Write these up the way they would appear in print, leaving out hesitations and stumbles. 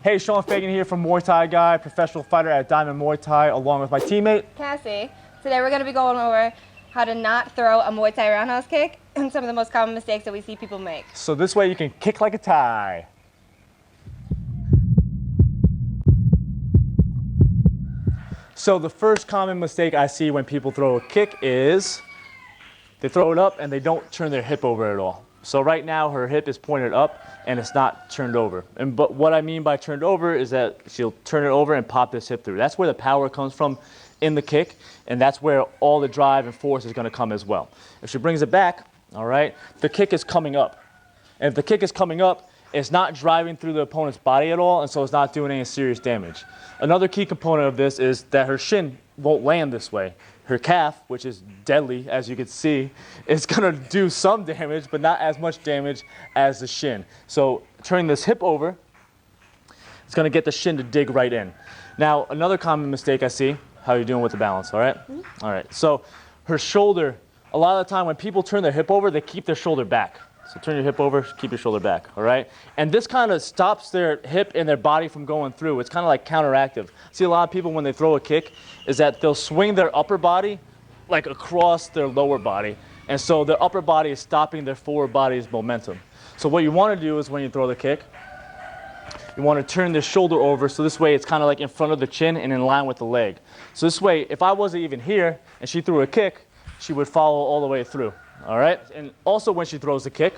Hey, Sean Fagan here from Muay Thai Guy, professional fighter at Diamond Muay Thai, along with my teammate, Cassie. Today we're going to be going over how to not throw a Muay Thai roundhouse kick and some of the most common mistakes that we see people make. So this way you can kick like a Thai. So the first common mistake I see when people throw a kick is they throw it up and they don't turn their hip over at all. So right now her hip is pointed up and it's not turned over. But what I mean by turned over is that she'll turn it over and pop this hip through. That's where the power comes from in the kick, and that's where all the drive and force is going to come as well. If she brings it back, all right, the kick is coming up. And if the kick is coming up, it's not driving through the opponent's body at all, and so it's not doing any serious damage. Another key component of this is that her shin won't land this way. Her calf, which is deadly, as you can see, is going to do some damage, but not as much damage as the shin. So turning this hip over, it's going to get the shin to dig right in. Now, another common mistake I see, how are you doing with the balance, all right? All right, so her shoulder, a lot of the time when people turn their hip over, they keep their shoulder back. So turn your hip over, keep your shoulder back, all right? And this kind of stops their hip and their body from going through. It's kind of like counteractive. See, a lot of people when they throw a kick is that they'll swing their upper body like across their lower body. And so their upper body is stopping their forward body's momentum. So what you want to do is when you throw the kick, you want to turn the shoulder over so this way it's kind of like in front of the chin and in line with the leg. So this way, if I wasn't even here and she threw a kick, she would follow all the way through. All right, and also when she throws the kick,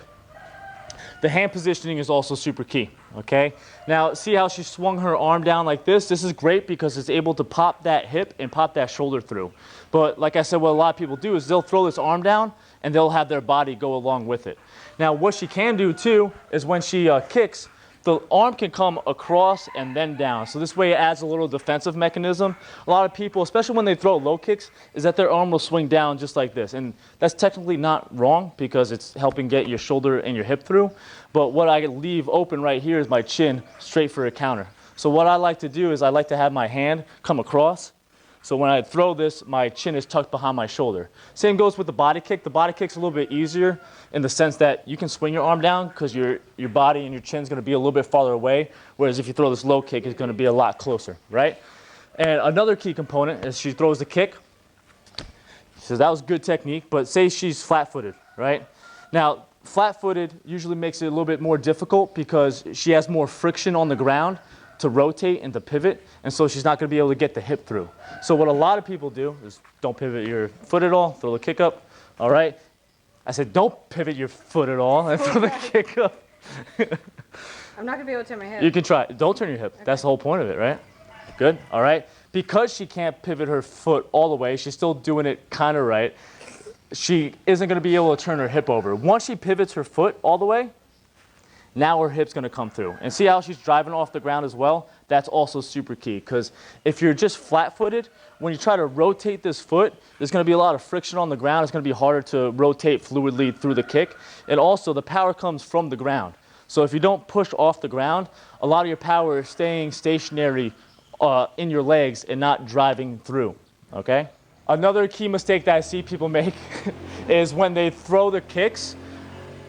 the hand positioning is also super key, okay? Now, see how she swung her arm down like this? This is great because it's able to pop that hip and pop that shoulder through. But like I said, what a lot of people do is they'll throw this arm down and they'll have their body go along with it. Now, what she can do too is when she kicks, the arm can come across and then down. So this way it adds a little defensive mechanism. A lot of people, especially when they throw low kicks, is that their arm will swing down just like this. And that's technically not wrong because it's helping get your shoulder and your hip through. But what I leave open right here is my chin straight for a counter. So what I like to do is I like to have my hand come across. So when I throw this, my chin is tucked behind my shoulder. Same goes with the body kick. The body kick's a little bit easier in the sense that you can swing your arm down because your body and your chin's going to be a little bit farther away, whereas if you throw this low kick, it's going to be a lot closer, right? And another key component is she throws the kick. So that was good technique, but say she's flat-footed, right? Now, flat-footed usually makes it a little bit more difficult because she has more friction on the ground to rotate and to pivot, and so she's not going to be able to get the hip through. So what a lot of people do is don't pivot your foot at all, throw the kick up, all right? I said don't pivot your foot at all and throw the kick up. I'm not going to be able to turn my hip. You can try. Don't turn your hip. Okay. That's the whole point of it, right? Good, all right? Because she can't pivot her foot all the way, she's still doing it kind of right, she isn't going to be able to turn her hip over. Once she pivots her foot all the way, now her hip's going to come through. And see how she's driving off the ground as well? That's also super key because if you're just flat-footed, when you try to rotate this foot, there's going to be a lot of friction on the ground. It's going to be harder to rotate fluidly through the kick. And also, the power comes from the ground. So if you don't push off the ground, a lot of your power is staying stationary in your legs and not driving through, okay? Another key mistake that I see people make is when they throw the kicks.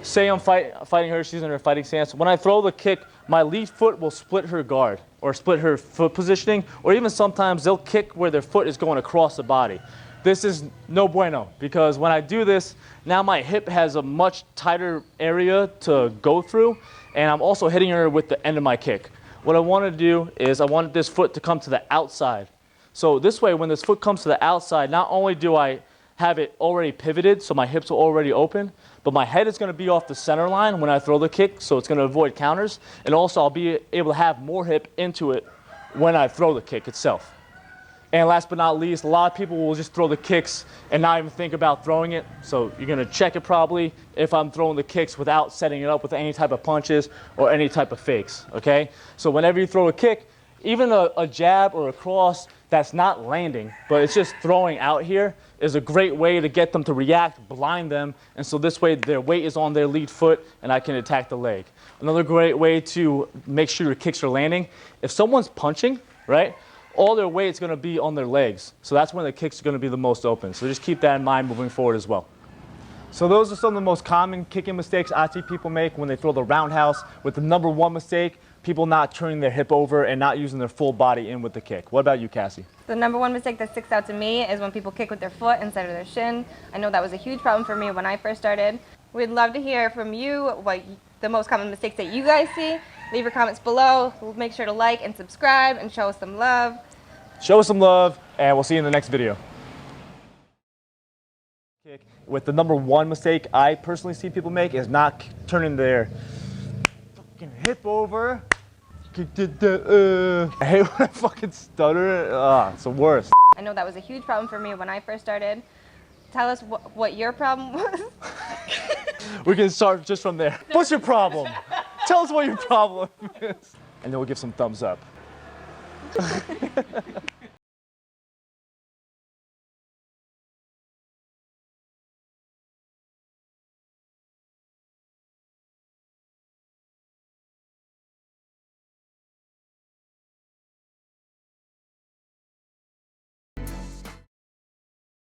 Say I'm fighting her, she's in her fighting stance. When I throw the kick, my lead foot will split her guard or split her foot positioning, or even sometimes they'll kick where their foot is going across the body. This is no bueno because when I do this, now my hip has a much tighter area to go through, and I'm also hitting her with the end of my kick. What I want to do is I want this foot to come to the outside. So this way, when this foot comes to the outside, not only do I have it already pivoted, so my hips are already open, but my head is going to be off the center line when I throw the kick, so it's going to avoid counters, and also I'll be able to have more hip into it when I throw the kick itself. And last but not least, a lot of people will just throw the kicks and not even think about throwing it, so you're going to check it probably if I'm throwing the kicks without setting it up with any type of punches or any type of fakes, okay? So whenever you throw a kick, even a jab or a cross that's not landing, but it's just throwing out here, is a great way to get them to react, blind them, and so this way their weight is on their lead foot and I can attack the leg. Another great way to make sure your kicks are landing, if someone's punching, right, all their weight's going to be on their legs. So that's when the kicks are going to be the most open. So just keep that in mind moving forward as well. So those are some of the most common kicking mistakes I see people make when they throw the roundhouse, with the number one mistake people not turning their hip over and not using their full body in with the kick. What about you, Cassie? The number one mistake that sticks out to me is when people kick with their foot instead of their shin. I know that was a huge problem for me when I first started. We'd love to hear from you what the most common mistakes that you guys see. Leave your comments below. Make sure to like and subscribe and show us some love. Show us some love, and we'll see you in the next video. With the number one mistake I personally see people make is not turning their fucking hip over. I hate when I fucking stutter. It's the worst. I know that was a huge problem for me when I first started. Tell us what your problem was. We can start just from there. What's your problem? Tell us what your problem is. And then we'll give some thumbs up.